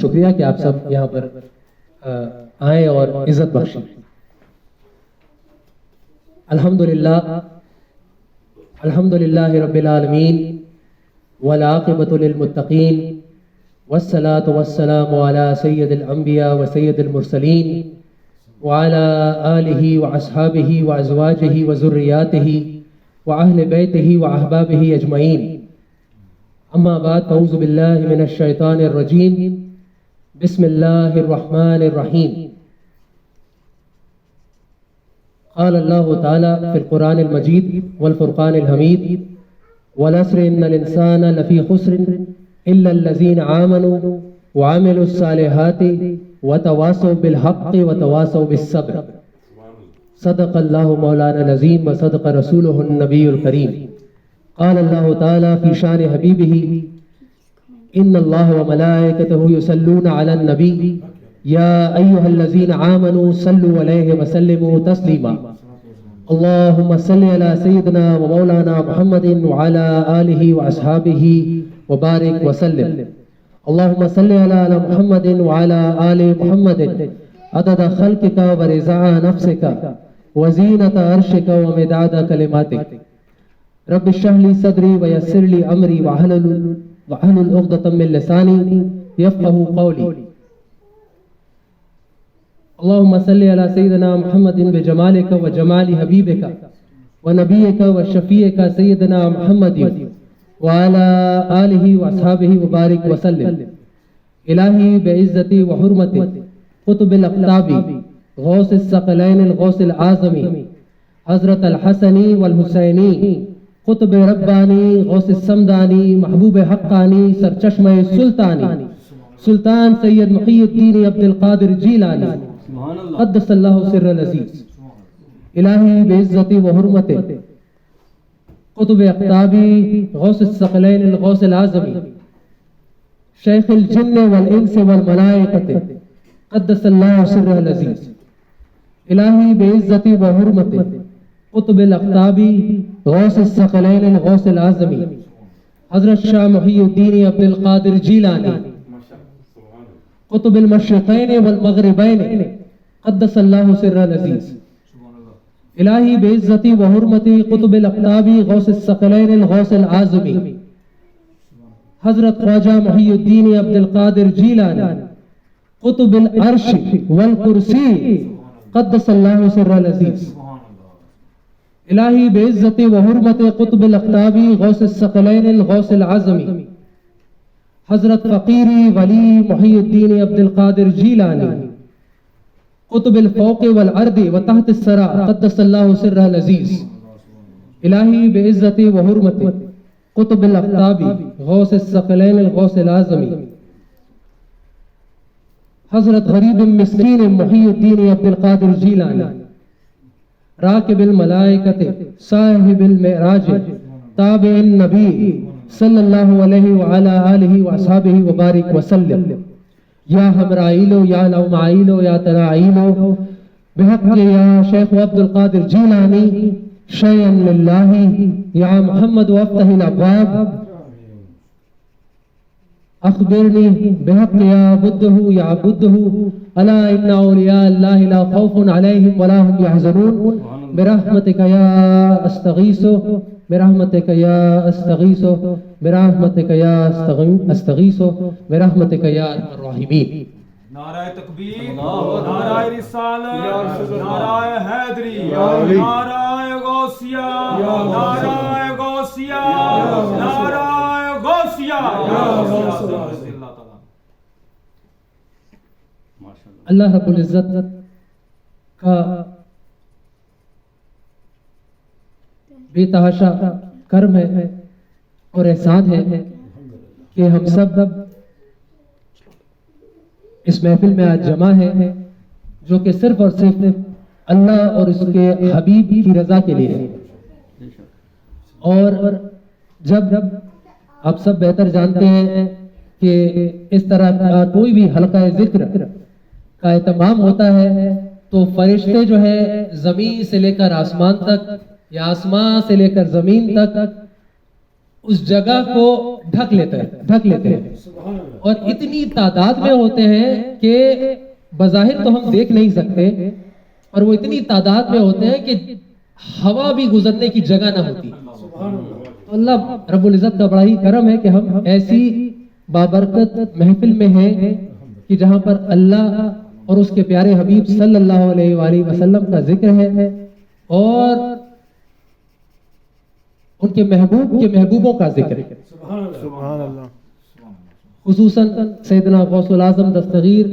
شکریہ کہ آپ سب یہاں پر آئیں اور عزت بخشیں. الحمدللہ رب العالمین والعاقبۃ للمتقین والصلاة والسلام على سید الانبیاء وسید المرسلین وعلى آلہ واصحابہ وازواجہ وذریاتہ واہل بیتہ واحبابہ اجمعین. اما بعد اعوذ باللہ من الشیطان الرجیم. بسم اللہ الرحمن الرحیم. قال اللہ تعالی فی القرآن المجید والفرقان الحمید والعصر ان الانسان لفی خسر الا الذین آمنوا وعملوا الصالحات وتواصوا بالحق وتواصوا بالصبر. صدق اللہ مولانا العظیم وصدق رسولہ النبی الکریم. قال اللہ تعالی فی شان حبیبہ ان اللہ وملائکتہ یصلون علی النبی یا ایہا الذین آمنوا صلوا علیہ وسلموا تسلیما. اللہم صل علی سیدنا ومولانا محمد وعلی آلہ واصحابہ وبارک وسلم. اللہم صل علی محمد وعلی آل محمد عدد خلقک ورضاء نفسک وزینۃ عرشک ومداد کلماتک. رب اشرح لی صدری ویسر لی امری واحلل عقدۃ من لسانی یفقہوا قولی. اللہم صلی علی سیدنا محمد بجمالک وجمال حبیبک ونبیک وشفیعک سیدنا محمد وعلی آلہ واصحابہ وبارک وسلم. الہی بعزتی وحرمتی قطب الاقطاب غوث الثقلین الغوث العظمی حضرت الحسنی والحسینی قطب ربانی غوث السمدانی محبوب حقانی سرچشمہ سلطانی سلطان سید محی الدین عبد القادر جیلانی قدس اللہ سر العزیز. الہی بعزتی وحرمت قطب اقطابی غوث الثقلین الغوث العظمی شیخ الجن والانس والملائکۃ قدس اللہ سر العزیز. الہی بعزتی وحرمت قطب الاقطابی غوث الثقلین الغوث العظمی حضرت شاہ محی الدین عبد القادر جیلانی قطب المشرقین والمغربین قدس اللہ سر العزیز. الہی بعزتی وحرمت قطب الاقطابی غوث الثقلین الغوث العظمی حضرت خواجہ محی الدین عبد القادر جیلانی قطب العرش والکرسی قدس اللہ سر العزیز. الہی بعزتی وحرمت قطب الاقطابی غوث الثقلین الغوث العظمی حضرت فقیری ولی محی الدین عبد القادر جیلانی قطب الفوق والارض وتحت الثری قدس اللہ سر العزیز. الہی بعزتی وحرمت قطب الاقطابی غوث الثقلین الغوث العظمی حضرت غریب مسکین محی الدین عبد القادر جیلانی راکب الملائکۃ صاحب المعراج تابع النبی صلی اللہ علیہ وعلی آلہ واصحابہ وبارک وسلم. یا ہمرائیلو یا لومعیلو یا تناعیلو بحق یا شیخ عبد القادر جیلانی شیئن للہ یا محمد وافتح الابواب اخبرنی بحق یا بدہ یا بدہ الا ان اولیاء اللہ لا خوف علیہم ولا هم يحزنون برحمتک یا استغیث برحمتک یا استغیث برحمتک یا استغیث برحمتک یا ارحم الراحمین. نعرہ تکبیر، نعرہ رسالت، نعرہ حیدری، نعرہ غوثیہ، نعرہ غوثیہ، نعرہ غوثیہ. اللہ رب العزت کا بے تحاشا کرم ہے اور احسان ہے کہ ہم سب اس محفل میں آج جمع ہے جو کہ صرف اور صرف اللہ اور اس کے حبیب کی رضا کے لیے ہے. اور جب آپ سب بہتر جانتے ہیں کہ اس طرح کا کوئی بھی حلقہ ذکر کا اہتمام ہوتا ہے تو فرشتے جو ہے زمین سے لے کر آسمان تک یا آسمان سے لے کر زمین تک اس جگہ کو ڈھک لیتے ہیں اور اتنی تعداد میں ہوتے ہیں کہ بظاہر تو ہم دیکھ نہیں سکتے، اور وہ اتنی تعداد میں ہوتے ہیں کہ ہوا بھی گزرنے کی جگہ نہ ہوتی. تو اللہ رب العزت کا بڑا ہی کرم ہے کہ ہم ایسی بابرکت محفل میں ہیں کہ جہاں پر اللہ اور اس کے پیارے حبیب صلی اللہ علیہ وآلہ وسلم کا ذکر ہے اور ان کے محبوب کے محبوبوں کا ذکر ہے. سبحان اللہ. خصوصاً سیدنا غوث العظم دستگیر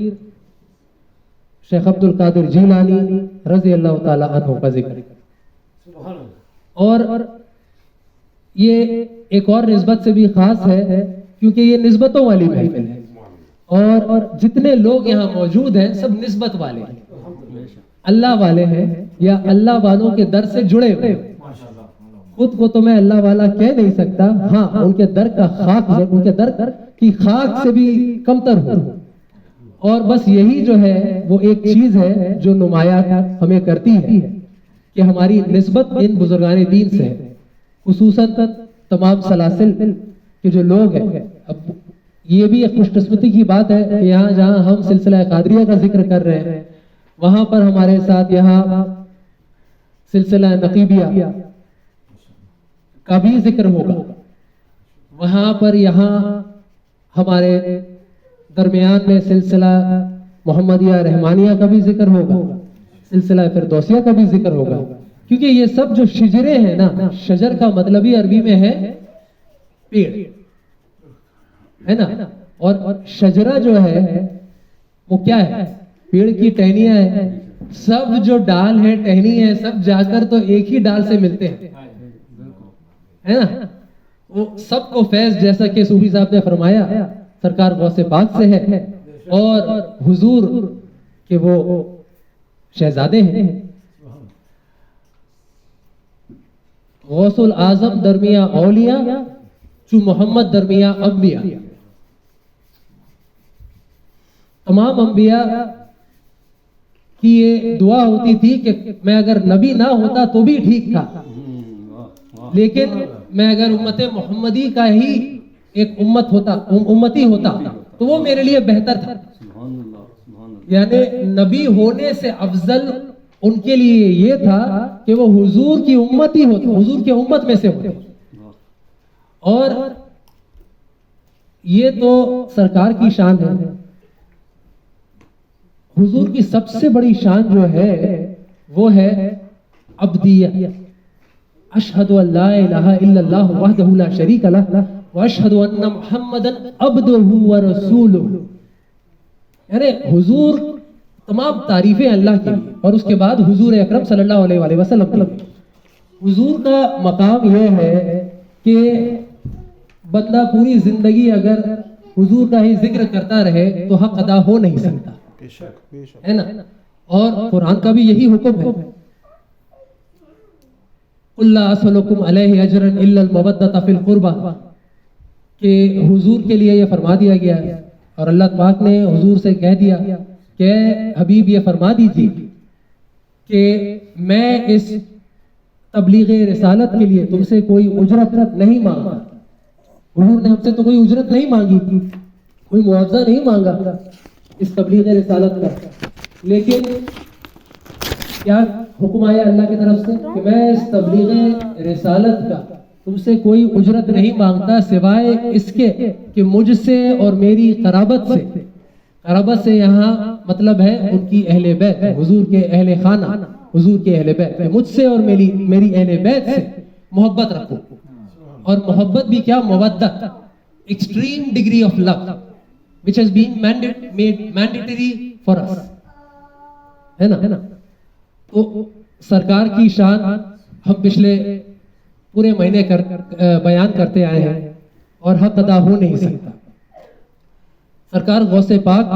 شیخ عبد القادر جیلانی رضی اللہ تعالی عنہ کا ذکر ہے. اور یہ ایک اور نسبت سے بھی خاص ہے کیونکہ یہ نسبتوں والی محفل ہے اور جتنے لوگ یہاں موجود ہیں سب نسبت والے ہیں، اللہ والے ہیں یا اللہ والوں کے در سے جڑے ہوئے. خود کو تو میں اللہ والا کہہ نہیں سکتا، ہاں ان کے در کا خاک، ان کے در کی خاک سے بھی کمتر ہوں. اور بس یہی جو ہے وہ ایک چیز ہے جو نمایاں ہمیں کرتی ہے کہ ہماری نسبت ان بزرگان دین سے ہے. خصوصاً تمام سلاسل کے جو لوگ ہیں. اب یہ بھی ایک خوش قسمتی کی بات ہے کہ یہاں جہاں ہم سلسلہ قادریہ کا ذکر کر رہے ہیں وہاں پر ہمارے ساتھ یہاں سلسلہ نقیبیہ کا بھی ذکر ہوگا، وہاں پر یہاں ہمارے درمیان میں سلسلہ محمدیہ رحمانیہ کا بھی ذکر ہوگا، سلسلہ فردوسیہ کا بھی ذکر ہوگا. کیونکہ یہ سب جو شجرے ہیں نا، شجر کا مطلب ہی عربی میں ہے پیڑ ہے نا، اور شجرہ جو ہے وہ کیا ہے؟ پیڑ کی ٹہنیاں ہیں. سب جو ڈال ہے ٹہنی ہے سب جا کر تو ایک ہی ڈال سے ملتے ہیں ہے نا. وہ سب کو فیض جیسا کہ صوفی صاحب نے فرمایا سرکار غوث پاک سے ہے اور حضور کے وہ شہزادے ہیں. غوث العظم درمیاں اولیاء چو محمد درمیاں انبیاء. تمام انبیاء کی یہ دعا ہوتی تھی کہ میں اگر نبی نہ ہوتا تو بھی ٹھیک تھا، لیکن میں اگر امت محمدی کا ہی ایک امتی ہوتا تو وہ میرے لیے بہتر تھا. یعنی نبی ہونے سے افضل ان کے لیے یہ تھا کہ وہ حضور کی امتی ہوتے، حضور کی امت میں سے ہوتے. اور یہ تو سرکار کی شان ہے. حضور کی سب سے بڑی شان جو ہے وہ ہے عبدیہ. اشہد ان لا الہ الا اللہ وحدہ لا شریک لہ واشہد ان محمدا عبدہ ورسولہ. یعنی حضور تمام تعریفیں اللہ کی اور اس کے بعد حضور اکرم صلی اللہ علیہ وآلہ وسلم کی. حضور کا مقام یہ ہے کہ بندہ پوری زندگی اگر حضور کا ہی ذکر کرتا رہے تو حق ادا ہو نہیں سکتا ہے نا. اور قرآن کا بھی یہی حکم ہے قُلْ لَا أَسْأَلُكُمْ عَلَيْهِ أَجْرًا إِلَّا الْمَوَدَّةَ فِي الْقُرْبَى کہ حضور کے لیے یہ فرما دیا گیا ہے اور اللہ پاک نے حضور سے کہہ دیا کہ حبیب یہ فرما دیجیے کہ میں اس تبلیغ رسالت کے لیے تم سے کوئی اجرت نہیں مانگا. حضور نے ہم سے تو کوئی اجرت نہیں مانگی تھی، کوئی معاوضہ نہیں مانگا اس تبلیغ رسالت کا، لیکن کیا حکم آیا اللہ کی طرف سے کہ میں اس تبلیغ رسالت کا تم سے کوئی اجرت نہیں مانگتا سوائے اس کے کہ مجھ سے اور میری قرابت سے. قرابت سے یہاں مطلب ہے ان کی اہل بیت، حضور کے اہل خانہ، حضور کے اہل بیت. مجھ سے اور میری اہل بیت سے محبت رکھو. اور محبت بھی کیا؟ مودت، extreme degree of love which has been made mandatory for us ہے نا. تو سرکار کی شان ہم پچھلے پورے مہینے بیان کرتے آئے ہیں اور حق ادا ہو نہیں سکتا. سرکار غوث پاک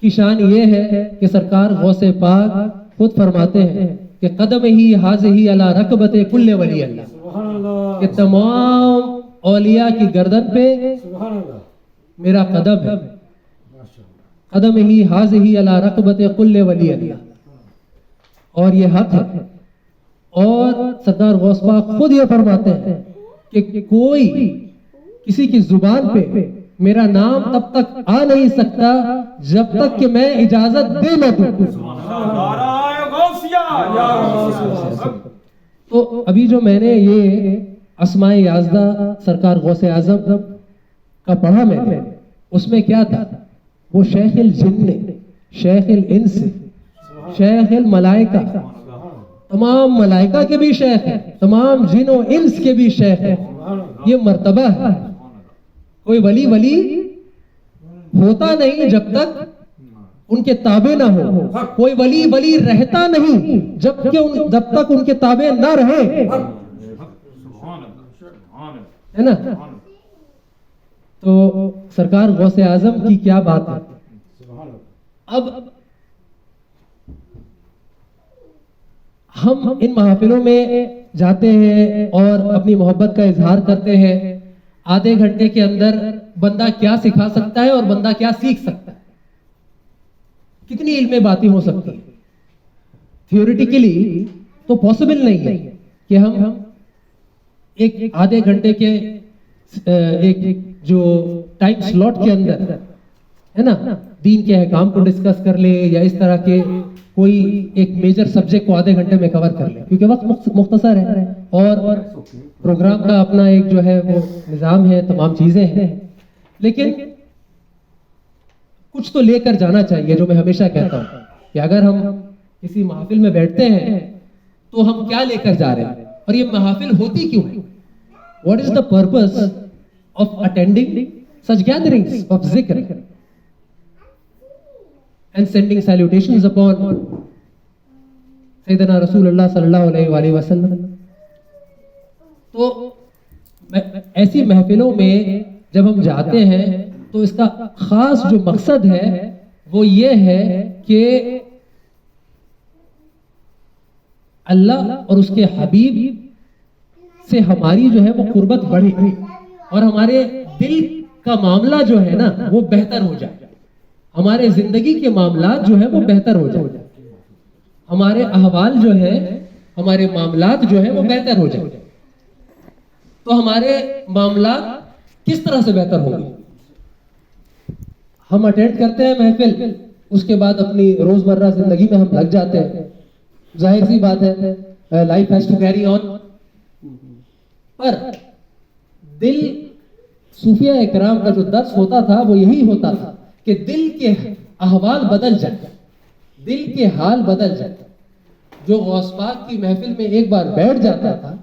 کی شان یہ ہے کہ سرکار غوث پاک خود فرماتے ہیں کہ قدم ہی حاضی علی رکبت کل ولی اللہ، کہ تمام اولیاء کی گردن پہ میرا قدم ہے. قدم ہی حاضی علی رکبت کل ولی اللہ، اور یہ حق ہے. اور سرکار غوث پاک خود یہ فرماتے ہیں کہ کوئی کسی کی زبان پہ میرا نام تب تک آ نہیں سکتا جب تک کہ میں اجازت دے نہ دوں. نعرہ غوثیہ یا رسول اللہ. تو ابھی جو میں نے یہ اسماء یازدہ سرکار غوث اعظم کا پڑھا میں نے، اس میں کیا تھا؟ وہ شیخ الجن، شیخ الانس، شیخ الملائکہ، تمام ملائکہ کے بھی شیخ ہیں، تمام جن و انس کے بھی شیخ ہیں. یہ مرتبہ ہے. کوئی ولی ہوتا نہیں جب تک ان کے تابع نہ ہو. کوئی ولی رہتا نہیں جب تک ان کے تابع نہ رہے. ہے نا؟ تو سرکار غوث اعظم کی کیا بات ہے. اب ہم ان محافلوں میں جاتے ہیں اور اپنی محبت کا اظہار کرتے ہیں. آدھے گھنٹے کے اندر بندہ کیا سکھا سکتا ہے اور بندہ کیا سیکھ سکتا ہے؟ کتنی علمی باتیں ہو سکتی ہیں. تھیوریٹیکلی تو پاسبل نہیں ہے کہ ہم ایک آدھے گھنٹے کے ایک جو ٹائم سلاٹ کے اندر ہے نا دین کے احکام کو ڈسکس کر لے یا اس طرح کے کوئی ایک میجر سبجیکٹ کو آدھے گھنٹے میں کور کر لے، کیونکہ وقت مختصر ہے اور پروگرام کا اپنا ایک جو ہے وہ نظام ہے، تمام چیزیں ہیں. لیکن کچھ تو لے کر جانا چاہیے. جو میں ہمیشہ کہتا ہوں کہ اگر ہم کسی محفل میں بیٹھتے ہیں تو ہم کیا لے کر جا رہے ہیں اور یہ محافل ہوتی کیوں ہے. What is the purpose of attending such gatherings of ذکر and sending salutations upon سیدنا رسول اللہ صلی اللہ علیہ وآلہ وسلم. تو ایسی محفلوں میں جب ہم جاتے ہیں تو اس کا خاص جو مقصد ہے وہ یہ ہے کہ اللہ اور اس کے حبیب سے ہماری جو ہے وہ قربت بڑھے اور ہمارے دل کا معاملہ جو ہے نا وہ بہتر ہو جائے. ہمارے زندگی کے معاملات جو ہے وہ بہتر ہو جائے. ہمارے احوال جو ہے، ہمارے معاملات جو ہے وہ بہتر ہو جائے. تو ہمارے معاملات کس طرح سے بہتر ہوں گے؟ ہم اٹینڈ کرتے ہیں محفل، اس کے بعد اپنی روزمرہ زندگی میں ہم لگ جاتے ہیں. ظاہر سی بات ہے، life has to carry on. پر دل صوفیہ اکرام کا جو درس ہوتا تھا وہ یہی ہوتا تھا کہ دل کے احوال بدل جائے، دل کے حال بدل جائے. جو غوث پاک کی محفل میں ایک بار بیٹھ جاتا تھا،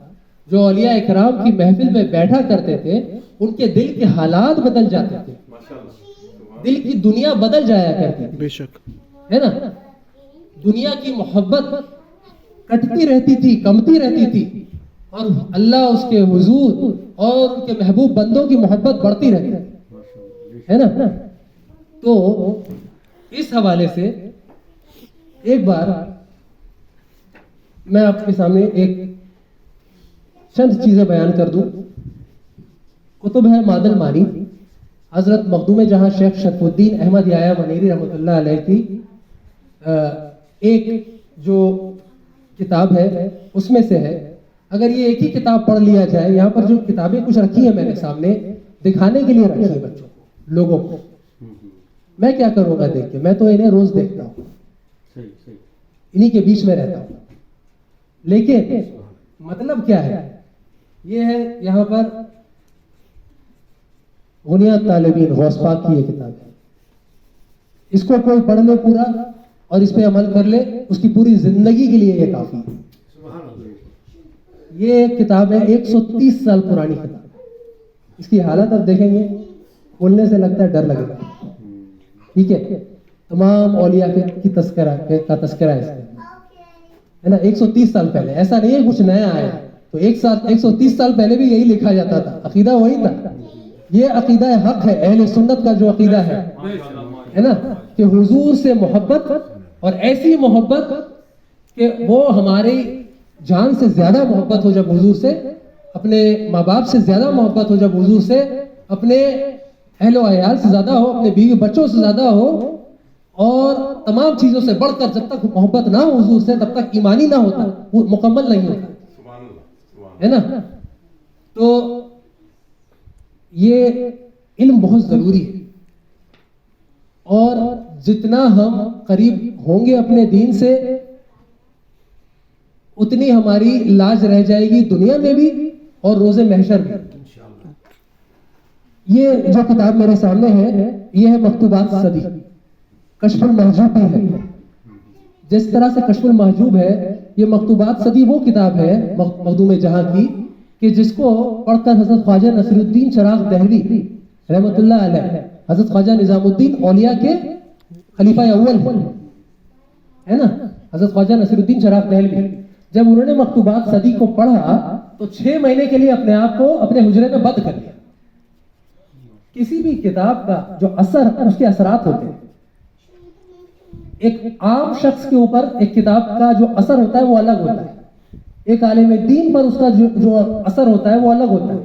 جو اولیاء اکرام کی محفل میں بیٹھا کرتے تھے، ان کے دل کے حالات بدل جاتے تھے، دل کی دنیا بدل جایا کرتی تھی. بے شک ہے نا. دنیا کی محبت کٹتی رہتی تھی، کمتی رہتی تھی، اور اللہ، اس کے حضور اور ان کے محبوب بندوں کی محبت بڑھتی رہتی ہے نا. تو اس حوالے سے ایک بار میں آپ کے سامنے ایک چند چیزیں بیان کر دوں. کتب ہے مادل مانی، حضرت مخدوم جہاں شیخ شرف الدین احمد یحییٰ منیری رحمۃ اللہ علیہ کی ایک جو کتاب ہے اس میں سے ہے. اگر یہ ایک ہی کتاب پڑھ لیا جائے، یہاں پر جو کتابیں کچھ رکھی ہیں میں نے سامنے دکھانے کے لیے رکھی ہیں بچوں لوگوں کو. میں کیا کروں گا دیکھ کے؟ میں تو انہیں روز دیکھتا ہوں، انہی کے بیچ میں رہتا ہوں. لیکن مطلب کیا ہے؟ یہ ہے یہاں پر غنیات طالبین غوث پاک کی یہ کتاب ہے. اس کو کوئی پڑھ لے پورا اور اس پہ عمل کر لے، اس کی پوری زندگی کے لیے یہ کافی ہے. یہ ایک کتاب ہے 130 سال پرانی کتاب. اس کی حالت اب دیکھیں گے، کھولنے سے لگتا ہے ڈر لگے گا. ٹھیک ہے، تمام اولیاء کی تذکرہ کا تذکرہ ہے نا. 130 سال پہلے، ایسا نہیں ہے کچھ نیا آیا. تو 130 سال پہلے بھی یہی لکھا جاتا تھا، عقیدہ وہی تھا. یہ عقیدہ حق ہے، اہل سنت کا جو عقیدہ ہے نا، کہ حضور سے محبت، اور ایسی محبت کہ وہ ہماری جان سے زیادہ محبت ہو جب حضور سے، اپنے ماں باپ سے زیادہ محبت ہو جب حضور سے، اپنے اہل و عیال سے زیادہ ہو، اپنے بیوی بچوں سے زیادہ ہو، اور تمام چیزوں سے بڑھ کر جب تک محبت نہ ہو حضور سے تب تک ایمانی نہ ہوتا، وہ مکمل نہیں ہوتا ہے نا. تو یہ علم بہت ضروری ہے، اور جتنا ہم قریب ہوں گے اپنے دین سے اتنی ہماری لاج رہ جائے گی دنیا میں بھی اور روز محشر میں۔ یہ جو کتاب میرے سامنے ہے یہ ہے مکتوبات صدی، کشف المحجوب بھی ہے۔ جس طرح سے کشف المحجوب ہے، یہ مکتوبات صدی وہ کتاب ہے مخدوم جہاں کی کہ جس کو پڑھ کر حضرت خواجہ نصیر الدین چراغ دہلوی رحمۃ اللہ علیہ، حضرت خواجہ نظام الدین اولیاء کے خلیفہ اول ہے نا، حضرت خواجہ نصیر الدین چراغ دہلوی، جب انہوں نے مکتوبات صدی کو پڑھا تو 6 مہینے کے لیے اپنے آپ کو اپنے حجرے میں بند کر لیا۔ کسی بھی کتاب کا جو اثر، اس کے اثرات ہوتے ہیں، ایک عام شخص کے اوپر ایک کتاب کا جو اثر ہوتا ہے وہ الگ ہوتا ہے، ایک عالم دین پر اس کا جو اثر ہوتا ہے وہ الگ ہوتا ہے۔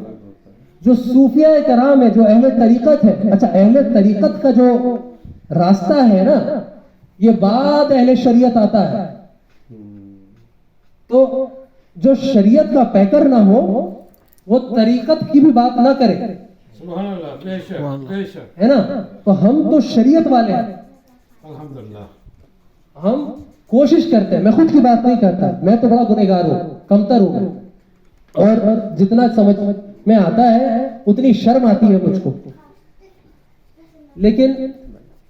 جو صوفیاء کرام ہے، جو اہل طریقت ہے، اچھا اہل طریقت کا جو راستہ ہے نا یہ بعد اہل شریعت آتا ہے، تو جو شریعت کا پیکر نہ ہو وہ طریقت کی بھی بات نہ کرے، سبحان اللہ، بے شک بے شک، ہے نا۔ تو ہم تو شریعت والے ہیں، الحمدللہ، ہم کوشش کرتے ہیں، میں خود کی بات نہیں کرتا، میں تو بڑا گنہگار ہوں، کمتر ہوں، اور جتنا سمجھ میں آتا ہے اتنی شرم آتی ہے مجھ کو، لیکن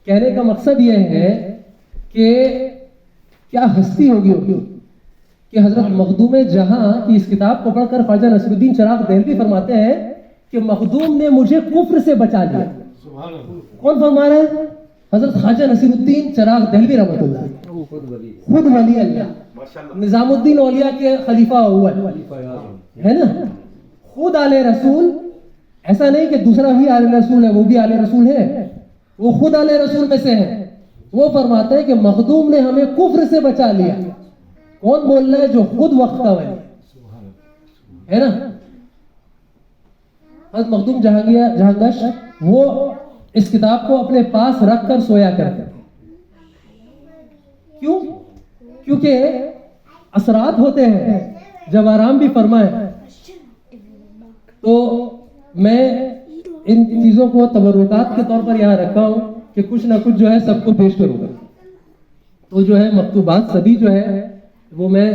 کہنے کا مقصد یہ ہے کہ کیا ہستی ہوگی کہ حضرت مخدوم جہاں کی اس کتاب کو پڑھ کر خواجہ نصیر الدین چراغ دہلوی فرماتے ہیں کہ مخدوم نے مجھے کفر سے بچا لیا۔ سبحان اللہ، کون فرما رہا ہے؟ حضرت خواجہ نصیر الدین چراغ دہلوی رحمۃ اللہ، خود ولی اللہ، نظام الدین اولیاء کے خلیفہ اول ہے نا، خود آل رسول، ایسا نہیں کہ دوسرا بھی آل رسول ہے، وہ بھی آل رسول ہے، وہ خود آل رسول میں سے ہے۔ وہ فرماتے ہیں کہ مخدوم نے ہمیں کفر سے بچا لیا۔ کون بول رہا ہے؟ جو خود وقت کا ولی ہے نا۔ حضرت مخدوم جہانگش وہ اس کتاب کو اپنے پاس رکھ کر سویا کرتے تھے۔ کیوں؟ کیونکہ اثرات ہوتے ہیں، جب آرام بھی فرمائے تو میں ان چیزوں کو تبرکات کے طور پر یہاں رکھا ہوں کہ کچھ نہ کچھ جو ہے سب کو پیش کروں گا۔ تو جو ہے مکتوبات صدی جو ہے وہ میں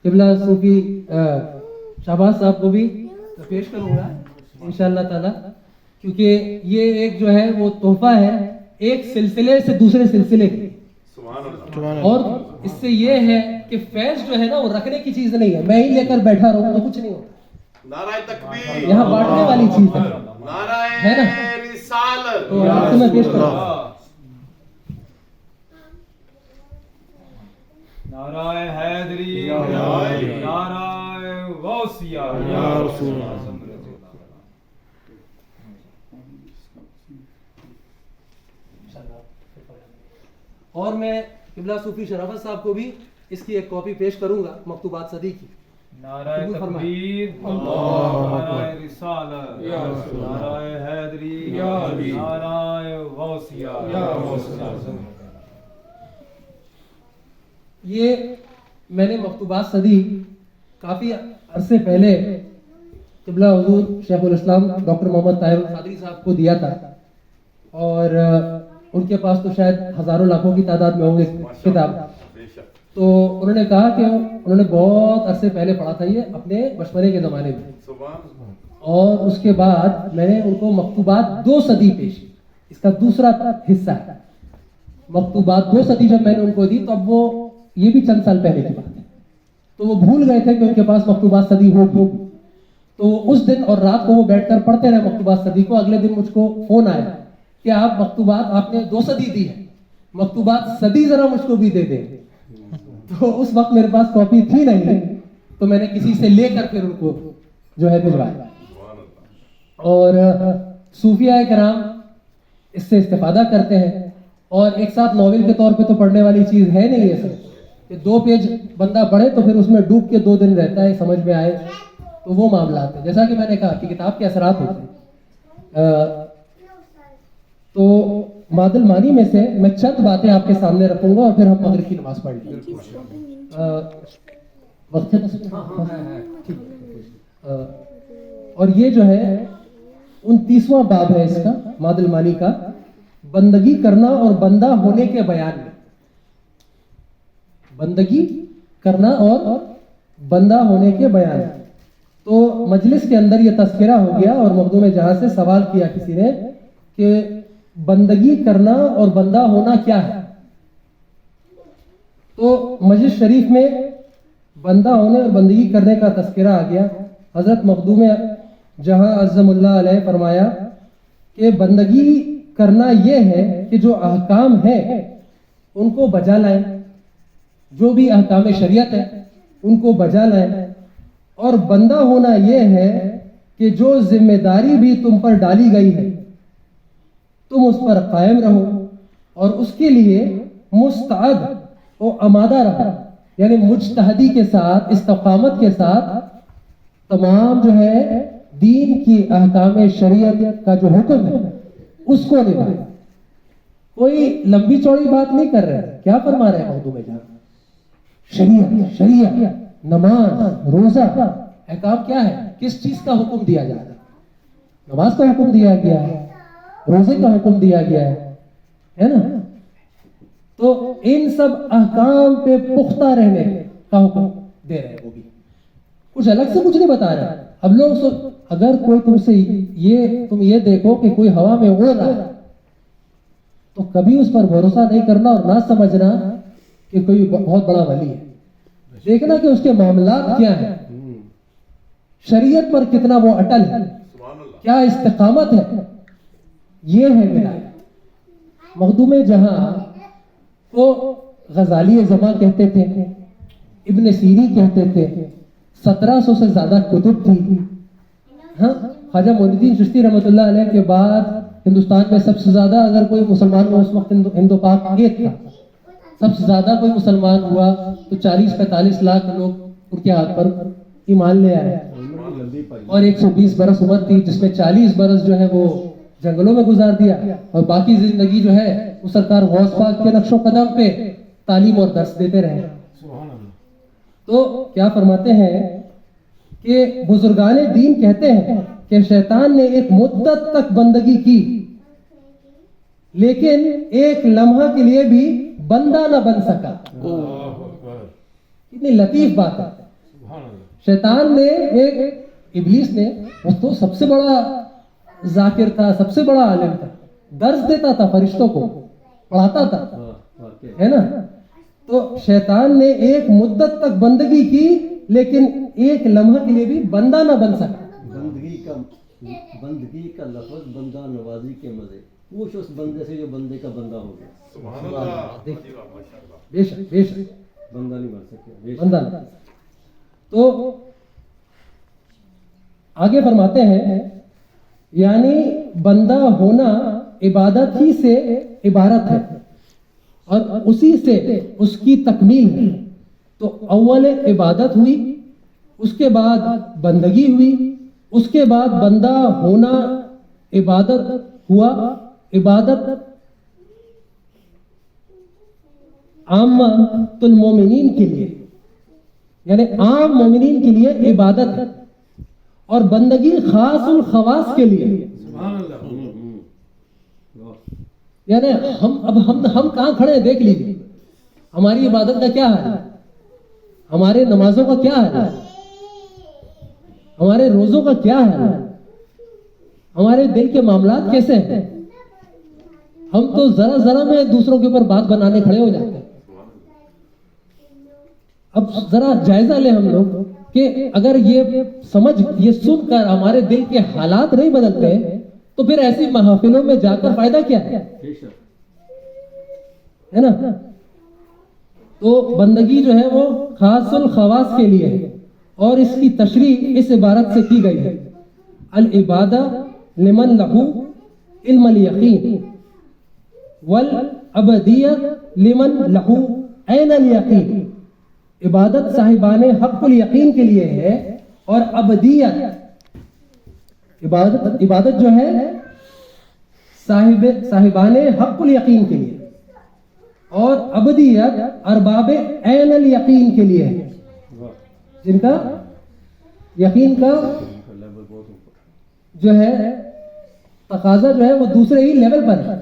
قبلہ صوفی شہباز صاحب کو بھی پیش کروں گا انشاءاللہ تعالی، کیونکہ یہ ایک جو ہے وہ تحفہ ہے ایک سلسلے سے دوسرے سلسلے کی، اور اس سے یہ ہے کہ فیض جو ہے نا وہ رکھنے کی چیز نہیں ہے، میں ہی لے کر بیٹھا رہوں تو کچھ نہیں ہوتا، نعرہ تکبیر، یہاں بانٹنے والی چیز ہے نعرہ نا۔ رسالت، تو آپ سے میں پیش کروں گا نعرہ حیدری، نعرہ غوثیہ، یا رسول اللہ، اور میں قبلہ صوفی شرافت صاحب کو بھی اس کی ایک کاپی پیش کروں گا مکتوبات صدی کی۔ نعرہ تکبیر، نعرہ رسالت، نعرہ حیدری، نعرہ غوثیہ، یہ میں نے مکتوبات صدی کافی عرصے پہلے قبلہ حضور شیخ الاسلام ڈاکٹر محمد طاہر القادری صاحب کو دیا تھا، اور ان کے پاس تو شاید ہزاروں لاکھوں کی تعداد میں ہوں گے کتاب، تو انہوں نے کہا کہ انہوں نے بہت عرصے پہلے پڑھا تھا یہ اپنے بچپنے کے زمانے میں، اور اس کے بعد میں نے ان کو مکتوبات 2 صدی پیش کی، اس کا دوسرا حصہ ہے مکتوبات 2 صدی جب میں نے ان کو دی تو اب وہ یہ بھی چند سال پہلے کی بات ہے، تو وہ بھول گئے تھے کہ ان کے پاس مکتوبات صدی ہوگی، تو اس دن اور رات کو وہ بیٹھ کر پڑھتے رہے مکتوبات صدی کو۔ اگلے دن مجھ کو فون آیا کہ آپ مکتوبات آپ نے 2 صدی دی ہے، مکتوبات صدی ذرا مجھ کو بھی دے دیں۔ تو اس وقت میرے پاس کاپی تھی نہیں، تو میں نے کسی سے لے کر پھر ان کو جو ہے بھجوایا، اور صوفیاء کرام اس سے استفادہ کرتے ہیں، اور ایک ساتھ ناول کے طور پہ تو پڑھنے والی چیز ہے نہیں یہ سب کہ 2 پیج بندہ پڑھے تو پھر اس میں ڈوب کے 2 دن رہتا ہے، سمجھ میں آئے تو وہ معاملات ہیں۔ جیسا کہ میں نے کہا کہ کتاب کے اثرات ہوتے ہیں، تو مادل مانی میں سے میں چند باتیں آپ کے سامنے رکھوں گا اور پھر ہم مغرب کی نماز پڑھ لیں گے۔ وقت ہے؟ اور یہ جو ہے 29واں باب ہے اس کا، ماد المانی کا، بندگی کرنا اور بندہ ہونے کے بیان میں. بندگی کرنا اور بندہ ہونے کے بیان میں. تو مجلس کے اندر یہ تذکرہ ہو گیا اور مخدوم جہاں سے سوال کیا کسی نے کہ بندگی کرنا اور بندہ ہونا کیا ہے. تو مجلس شریف میں بندہ ہونے اور بندگی کرنے کا تذکرہ آ گیا. حضرت مخدوم جہاں عظم اللہ علیہ فرمایا کہ بندگی کرنا یہ ہے کہ جو احکام ہیں ان کو بجا لائیں، جو بھی احکام شریعت ہے ان کو بجا لائیں، اور بندہ ہونا یہ ہے کہ جو ذمہ داری بھی تم پر ڈالی گئی ہے تم اس پر قائم رہو اور اس کے لیے مستعد و آمادہ رہو. یعنی مجتہدی کے ساتھ، استقامت کے ساتھ تمام جو ہے دین کی احکام شریعت کا جو حکم ہے اس کو نبھائے. کوئی لمبی چوڑی بات نہیں کر رہے. کیا فرما رہے ہیں اردو میں جہاں شریعت نماز روزہ احکام کیا ہے، کس چیز کا حکم دیا جا رہا ہے؟ نماز کا حکم دیا گیا ہے، روزے کا حکم دیا گیا ہے نا. تو ان سب احکام پہ پختہ رہنے کا حکم دے رہے ہیں. وہ بھی کچھ الگ سے کچھ نہیں بتا رہے. اب لوگ اگر کوئی تم سے تم یہ دیکھو کہ کوئی ہوا میں اڑ رہا ہے تو کبھی اس پر بھروسہ نہیں کرنا اور نہ سمجھنا کہ کوئی بہت بڑا ولی ہے. دیکھنا کہ اس کے معاملات کیا ہیں، شریعت پر کتنا وہ اٹل ہے، کیا استقامت ہے. یہ ہے ولایت. مخدوم جہاں کو غزالی زماں کہتے تھے، ابن سیری کہتے تھے. 1700 سے زیادہ کتب تھی. ہاں، خواجہ معین الدین چشتی رحمۃ اللہ علیہ کے بعد ہندوستان میں سب سے زیادہ اگر کوئی مسلمان ہوا اس وقت ہندو پاک ایک تھا. سب سے زیادہ کوئی مسلمان ہوا تو 40-45 لاکھ لوگ ان کے ہاتھ پر ایمان لے آئے، اور 120 برس عمر تھی جس میں 40 برس جو ہے وہ جنگلوں میں گزار دیا، اور باقی زندگی جو ہے وہ سرکار غوث پاک کے نقش و قدم پہ تعلیم اور درس دیتے رہے. تو کیا فرماتے ہیں کہ بزرگان دین کہتے ہیں کہ شیطان نے ایک مدت تک بندگی کی لیکن ایک لمحہ کے لیے بھی بندہ نہ بن سکا. کتنی لطیف بات ہے. شیطان نے ابلیس نے، وہ تو سب سے بڑا ذاکر تھا، سب سے بڑا عالم تھا، درس دیتا تھا، فرشتوں کو پڑھاتا تھا، ہے نا. تو شیطان نے ایک مدت تک بندگی کی لیکن ایک لمحہ کے لیے بھی بندہ نہ بن سکا. بندگی کا لفظ بندہ نوازی کے مزے، پوچھ اس بندے سے جو بندے کا بندہ ہو گیا. سبحان اللہ. بے شک بے شک بندہ نہیں بن سکے، بندہ. تو آگے فرماتے ہیں یعنی بندہ ہونا عبادت ہی سے عبارت ہے اور اسی سے اس کی تکمیل ہے. تو اول عبادت ہوئی، اس کے بعد بندگی ہوئی، اس کے بعد بندہ ہونا عبادت ہوا. عبادت عامۃ المومنین کے لیے، یعنی عام مومنین کے لیے عبادت ہے، اور بندگی خاص الخواص کے لیے. یعنی ہم کہاں کھڑے ہیں دیکھ لیجیے. ہماری عبادت کا کیا حال ہے، ہمارے نمازوں کا کیا حال ہے، ہمارے روزوں کا کیا حال ہے، ہمارے دل کے معاملات کیسے ہیں. ہم تو ذرا میں دوسروں کے اوپر بات بنانے کھڑے ہو جاتے ہیں. اب ذرا جائزہ لیں ہم لوگ کہ اگر یہ سن کر ہمارے دل کے حالات نہیں بدلتے تو پھر ایسی محافلوں میں جا کر فائدہ کیا ہے نا. تو بندگی جو ہے وہ خاص الخواص کے لیے ہے اور اس کی تشریح اس عبارت سے کی گئی ہے. العبادہ لمن لہو علم الیقین والعبدیہ لمن لہو عین الیقین. عبادت صاحبان حق الیقین کے لیے ہے اور عبدیت عبادت جو ہے صاحبان حق الیقین کے لیے، اور عبدیت ارباب عین الیقین کے لیے ہے، جن کا یقین کا جو ہے تقاضا جو ہے وہ دوسرے ہی لیول پر ہے.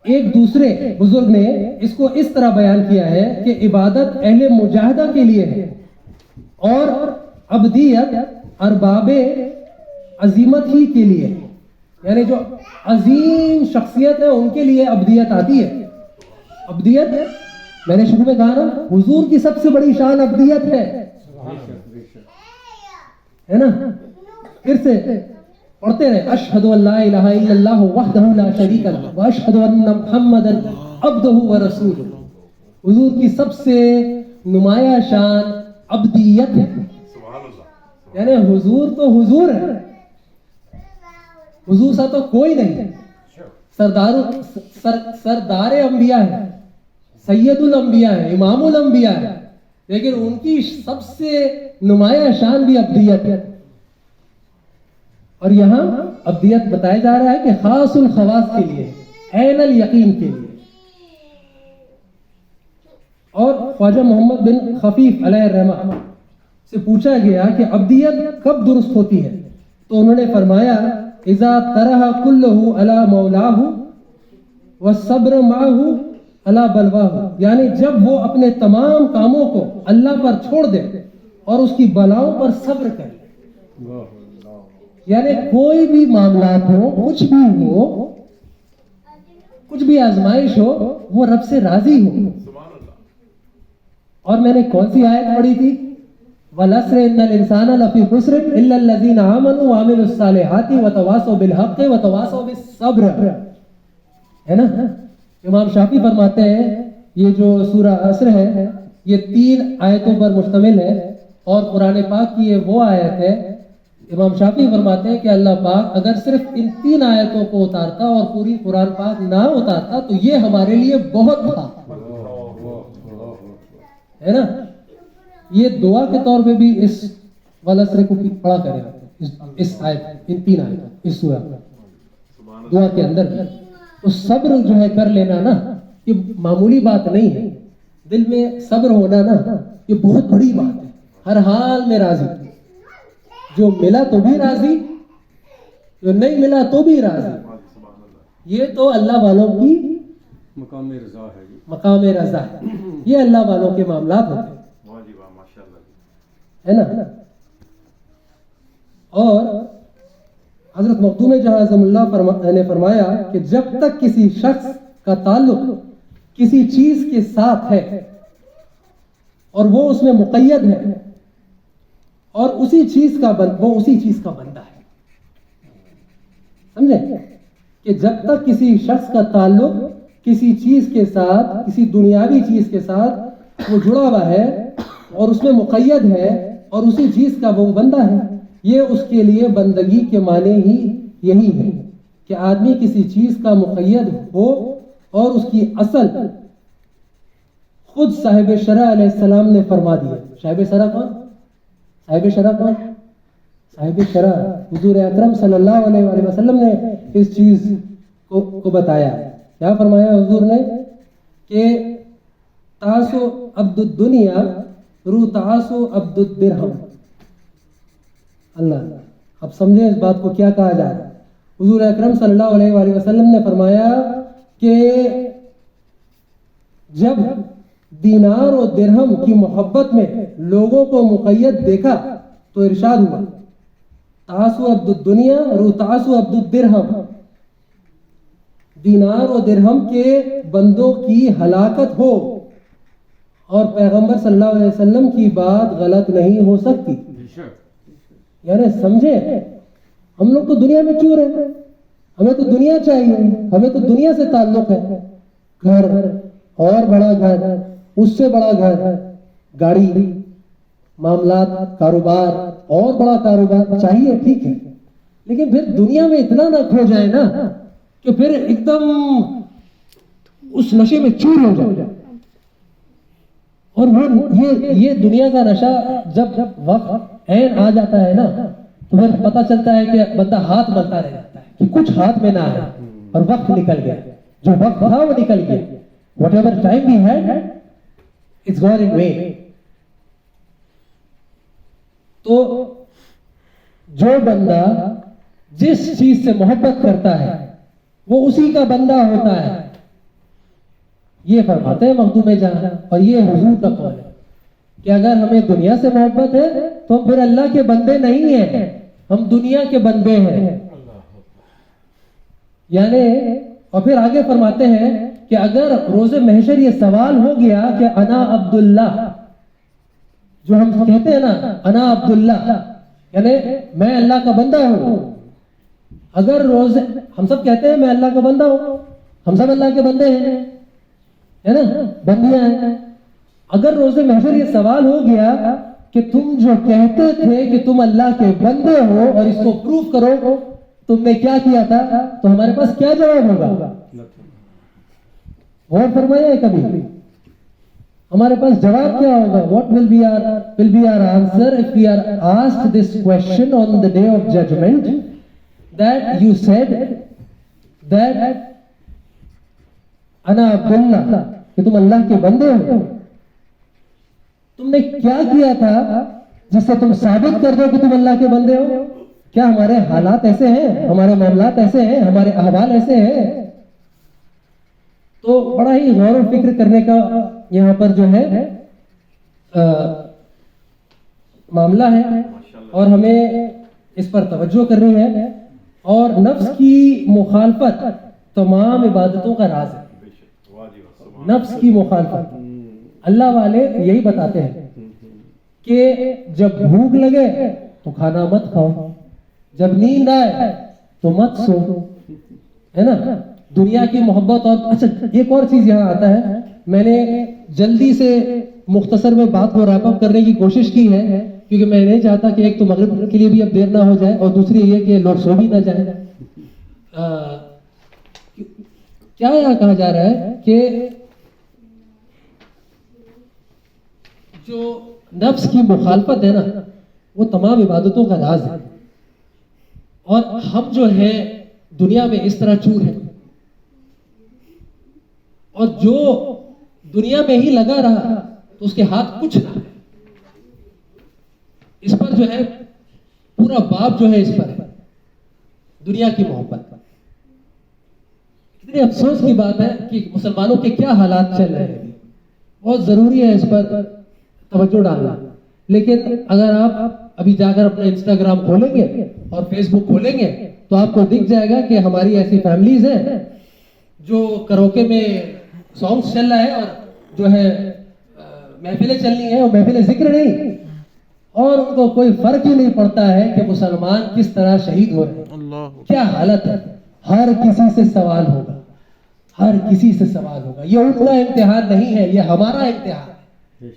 ایک دوسرے بزرگ نے اس کو اس طرح بیان کیا ہے کہ عبادت اہل مجاہدہ کے لیے ہے اور عبدیت ارباب عظیمت ہی کے لیے. یعنی جو عظیم شخصیت ہے ان کے لیے عبدیت آتی ہے. عبدیت میں نے شروع میں کہا نا, حضور کی سب سے بڑی شان عبدیت ہے نا. پھر سے پڑھتے رہے, اشہد ان لا الہ الا اللہ وحدہ لا شریک لہ واشہد ان محمدا عبدہ ورسولہ. حضور کی سب سے نمایاں شان عبدیت ہے. یعنی حضور تو حضور ہے, حضور سا تو کوئی نہیں. سردار انبیاء ہے, سید الانبیاء ہے, امام الانبیاء ہے, لیکن ان کی سب سے نمایاں شان بھی عبدیت ہے. اور یہاں عبدیت بتایا جا رہا ہے کہ خاص الخواص کے لیے, عین الیقین کے لیے. اور خواجہ محمد بن خفیف علیہ الرحمہ سے پوچھا گیا کہ عبدیت کب درست ہوتی ہے, تو انہوں نے فرمایا اذا طرح کلہ علی مولاہ والصبر معہ علی بلواہ. یعنی جب وہ اپنے تمام کاموں کو اللہ پر چھوڑ دے اور اس کی بلاؤں پر صبر کرے. یعنی کوئی بھی معاملات ہو, کچھ بھی ہو, کچھ بھی آزمائش ہو, وہ رب سے راضی ہو. اور میں نے کون سی آیت پڑھی تھی, وَالْعَصْرِ إِنَّ الْإِنسَانَ لَفِي خُسْرٍ إِلَّا الَّذِينَ آمَنُوا وَعَمِلُوا الصَّالِحَاتِ وَتَوَاصَوْا بِالْحَقِّ وَتَوَاصَوْا بِالصَّبْرِ. ہے نا. امام شافعی فرماتے ہیں یہ جو سورہ عصر ہے یہ 3 آیتوں پر مشتمل ہے, اور قرآن پاک کی یہ وہ آیت ہے. امام شافعی فرماتے ہیں کہ اللہ پاک اگر صرف ان 3 آیتوں کو اتارتا اور پوری قرآن پاک نہ اتارتا تو یہ ہمارے لیے بہت تھا. ہے نا. یہ دعا کے طور پہ بھی اس والعصر کو پڑھا کریں, اس آیت, ان 3 آیتوں, اس سورہ دعا کے اندر. تو صبر جو ہے کر لینا نا, یہ معمولی بات نہیں ہے. دل میں صبر ہونا نا یہ بہت بڑی بات ہے. ہر حال میں راضی, جو ملا تو بھی راضی, جو نہیں ملا تو بھی راضی. یہ تو اللہ والوں کی مقام رضا ہے. مقام رضا ہے. یہ اللہ والوں کے معاملات ہوتے ہیں, ہے نا. اور حضرت مخدوم جہاں اعظم اللہ نے فرمایا کہ جب تک کسی شخص کا تعلق کسی چیز کے ساتھ ہے اور وہ اس میں مقید ہے اور اسی چیز کا وہ اسی چیز کا بندہ ہے. سمجھے کہ جب تک کسی شخص کا تعلق کسی چیز کے ساتھ, کسی دنیاوی چیز کے ساتھ وہ جڑا ہوا ہے اور اس میں مقید ہے اور اسی چیز کا وہ بندہ ہے, یہ اس کے لیے بندگی کے معنی ہی یہی ہے کہ آدمی کسی چیز کا مقید ہو اور اس کی اصل خود صاحب شرع علیہ السلام نے فرما دیا. صاحب شرع کون؟ صاحب شرع کون؟ صاحب شرع حضور اکرم صلی اللہ علیہ وآلہ وسلم نے اس چیز کو بتایا. کیا فرمایا حضور نے کہ تاسو عبد الدنیا رو تاسو عبد الدرہم. اللہ, اب سمجھیں اس بات کو کیا کہا جا رہا ہے. حضور اکرم صلی اللہ علیہ وآلہ وسلم نے فرمایا کہ جب دینار و درہم کی محبت میں لوگوں کو مقید دیکھا تو ارشاد ہوا تاسو عبد الدنیا رو تاسو عبد الدرہم. دینار و درہم کے بندوں کی ہلاکت ہو اور پیغمبر صلی اللہ علیہ وسلم کی بات غلط نہیں ہو سکتی. یعنی سمجھے, ہم لوگ تو دنیا میں کیوں رہتے ہیں, ہمیں تو دنیا چاہیے, ہمیں تو دنیا سے تعلق ہے. گھر اور بڑا گھر, اس سے بڑا گھر, گاڑی, معاملات, کاروبار اور بڑا کاروبار چاہیے, ٹھیک ہے, لیکن پھر دنیا میں اتنا نہ کھو جائے نا کہ پھر ایک دم اس نشے میں چور ہو جائے. اور یہ دنیا کا نشہ جب وقت عین آ جاتا ہے نا تو پھر پتہ چلتا ہے کہ بندہ ہاتھ ملتا رہ جاتا ہے کہ کچھ ہاتھ میں نہ آئے اور وقت نکل گیا. جو وقت تھا وہ نکل گیا. whatever time we had, it's gone in vain. تو جو بندہ جس چیز سے محبت کرتا ہے وہ اسی کا بندہ ہوتا ہے. یہ فرماتے ہیں مخدوم جہاں, اور یہ حضور کا قول ہے کہ اگر ہمیں دنیا سے محبت ہے تو ہم پھر اللہ کے بندے نہیں ہیں, ہم دنیا کے بندے ہیں. یعنی اور پھر آگے فرماتے ہیں کہ اگر روز محشر یہ سوال ہو گیا کہ انا عبداللہ, جو ہم کہتے ہیں نا انا عبداللہ, یعنی میں اللہ کا بندہ ہوں. اگر روز ہم سب کہتے ہیں میں اللہ کا بندہ ہوں, ہم سب اللہ کے بندے ہیں, ہے نا, بندیاں ہیں. اگر روز محشر یہ سوال ہو گیا کہ تم جو کہتے تھے کہ تم اللہ کے بندے ہو اور اس کو پروف کرو, تم نے کیا کیا تھا, تو ہمارے پاس کیا جواب ہوگا؟ غور فرمایا ہے کبھی ہمارے پاس جواب کیا ہوگا؟ What will be our answer if we are asked this question on the day of judgment, that you said that انا عبداللہ, کہ تم اللہ کے بندے ہو. تم نے کیا کیا تھا جس سے تم ثابت کر دو کہ تم اللہ کے بندے ہو؟ کیا ہمارے حالات ایسے ہیں, ہمارے معاملات ایسے ہیں, ہمارے احوال ایسے ہیں؟ تو بڑا ہی غور و فکر کرنے کا یہاں پر جو ہے معاملہ ہے, اور ہمیں اس پر توجہ کرنی ہے. اور نفس کی مخالفت تمام عبادتوں کا راز ہے. نفس کی مخالفت اللہ والے یہی بتاتے ہیں کہ جب بھوک لگے تو کھانا مت کھاؤ, جب نیند آئے تو مت سو, ہے نا. دنیا کی محبت. اور اچھا ایک اور چیز یہاں آتا ہے, میں نے جلدی سے مختصر میں بات کو ریپ اپ کرنے کی کوشش کی ہے کیونکہ میں نہیں چاہتا کہ ایک تو مغرب کے لیے بھی اب دیر نہ ہو جائے, اور دوسری یہ کہ لوگ سو بھی نہ جائیں. کیا یہاں کہا جا رہا ہے کہ جو نفس کی مخالفت ہے نا وہ تمام عبادتوں کا راز ہے. اور ہم جو ہے دنیا میں اس طرح چور ہیں, اور جو دنیا میں ہی لگا رہا تو اس کے ہاتھ کچھ نہ ہے. اس پر جو ہے پورا باب جو ہے اس پر ہے دنیا کی محبت پر. اتنے افسوس کی بات ہے کہ مسلمانوں کے کیا حالات چل رہے ہیں. بہت ضروری ہے اس پر توجہ ڈالنا. لیکن اگر آپ ابھی جا کر اپنا انسٹاگرام کھولیں گے اور فیس بک کھولیں گے تو آپ کو دکھ جائے گا کہ ہماری ایسی فیملیز ہیں جو کروکے میں سانگس چل رہا ہے اور جو ہے محفلیں چلنی ہیں اور محفلیں ذکر نہیں, اور ان کو کوئی فرق ہی نہیں پڑتا ہے کہ مسلمان کس طرح شہید ہو رہے ہیں. کیا حالت ہے. ہر کسی سے سوال ہوگا, ہر کسی سے سوال ہوگا. یہ ان کا امتحان نہیں ہے, یہ ہمارا امتحان ہے.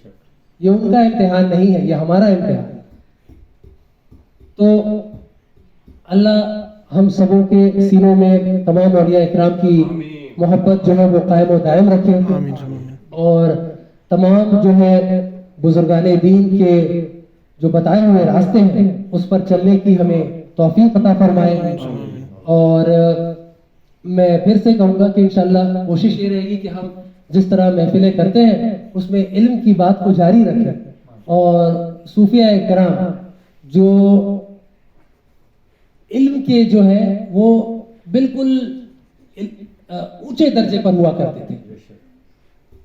یہ ان کا امتحان نہیں ہے, یہ ہمارا امتحان ہے. تو اللہ ہم سبوں کے سینوں میں تمام اولیاء اکرام کی محبت جو ہے وہ قائم و دائم رکھے, اور تمام جو ہے بزرگان دین کے جو بتائے ہوئے راستے ہیں اس پر چلنے کی ہمیں توفیق عطا فرمائے. اور میں پھر سے کہوں گا کہ انشاءاللہ کوشش یہ رہے گی کہ ہم جس طرح محفلیں کرتے ہیں اس میں علم کی بات کو جاری رکھیں, اور صوفیاء کرام جو علم کے جو ہے وہ بالکل اونچے درجے پر ہوا کرتے تھے.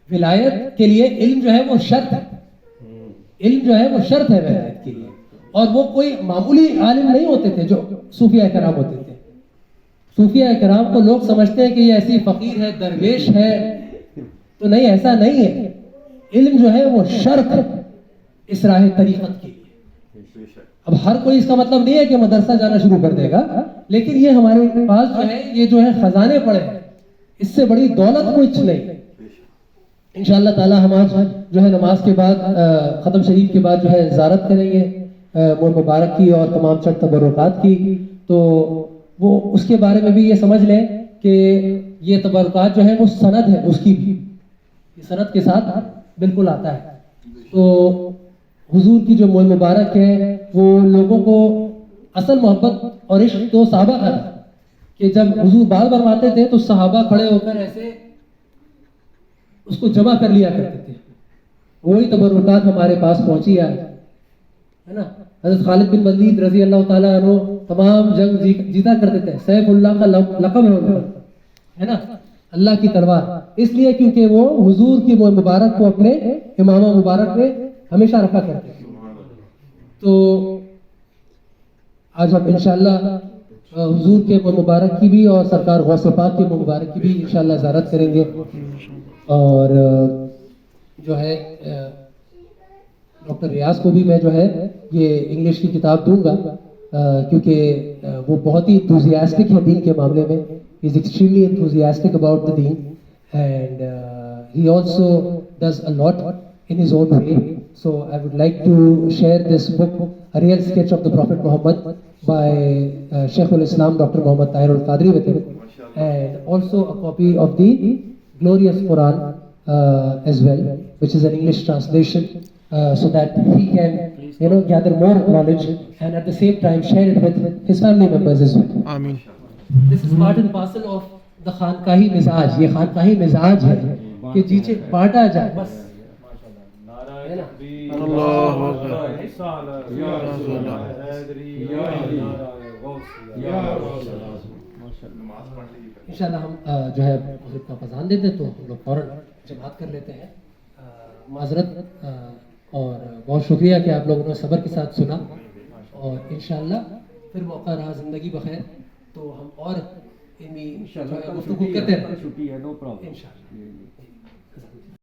ولایت کے لیے علم جو ہے وہ شرط ہے, علم جو ہے وہ شرط ہے ولایت کے لیے. اور وہ کوئی معمولی عالم نہیں ہوتے تھے جو صوفیاء کرام ہوتے تھے. صوفیاء کرام کو لوگ سمجھتے ہیں کہ یہ ایسی فقیر ہے, درویش ہے, تو نہیں, ایسا نہیں ہے. علم جو ہے وہ شرط ہے اس راہ طریقت کے لیے. اب ہر کوئی اس کا مطلب نہیں ہے کہ مدرسہ جانا شروع کر دے گا, لیکن یہ ہمارے پاس جو ہے یہ جو ہے خزانے پڑے ہیں, اس سے بڑی دولت کچھ نہیں. انشاءاللہ تعالی ہم آج جو ہے نماز کے بعد ختم شریف کے بعد جو ہے زیارت کریں گے مولد مبارک کی اور تمام چند تبرکات کی. تو وہ اس کے بارے میں بھی یہ سمجھ لیں کہ یہ تبرکات جو ہے وہ سند ہے اس کی بھی, یہ سند کے ساتھ بالکل آتا ہے. تو حضور کی جو مولد مبارک ہے وہ لوگوں کو اصل محبت اور عشق تو صحابہ کا تھا کہ جب حضور بال بنواتے تھے تو صحابہ کھڑے ہو کر ایسے اس کو جمع کر لیا کرتے تھے. وہی تبرکات ہمارے پاس پہنچی ہے نا. حضرت خالد بن ولید رضی اللہ تعالیٰ عنہ تمام جنگ جیتا کرتے تھے. سیف اللہ کا لقب ہے ان کا, ہے نا, اللہ کی تلوار, اس لیے کیونکہ وہ حضور کی وہ مبارک کو اپنے امامہ مبارک میں ہمیشہ رکھا کرتے تھے. تو آج ہم انشاءاللہ حضور کے مبارک کی بھی اور سرکار غوث پاک کے مبارک کی بھی انشاءاللہ زیارت کریں گے. اور جو ہے ڈاکٹر ریاض کو بھی میں جو ہے یہ انگلش کی کتاب دوں گا, کیونکہ وہ بہت ہی انتھوزیاسٹک ہے دین کے معاملے میں. He is extremely enthusiastic about the دین, and he also does a lot in his own way. So I would like to share this book, A Real Sketch of the Prophet Muhammad, by Shaykh al-Islam Dr. Muhammad Tahir al-Qadri with him, and also a copy of the glorious Quran as well, which is an English translation, so that he can gather more knowledge and at the same time share it with his family members as well. Ameen. This is part and parcel of the خانقاہی مزاج. یہ خانقاہی مزاج ہے کہ جیچے بانٹا جائے بس. اللہ اکبر. انشاءاللہ ہم جو ہے مغرب کا اذان دیتے تو ہم لوگ فوراً جماعت کر لیتے ہیں. معذرت اور بہت شکریہ کہ آپ لوگوں نے صبر کے ساتھ سنا, اور انشاءاللہ پھر موقع رہا زندگی بخیر تو ہم اور گفتگو کرتے رہیں. چھٹی ہے, نو پرابلم. انشاءاللہ.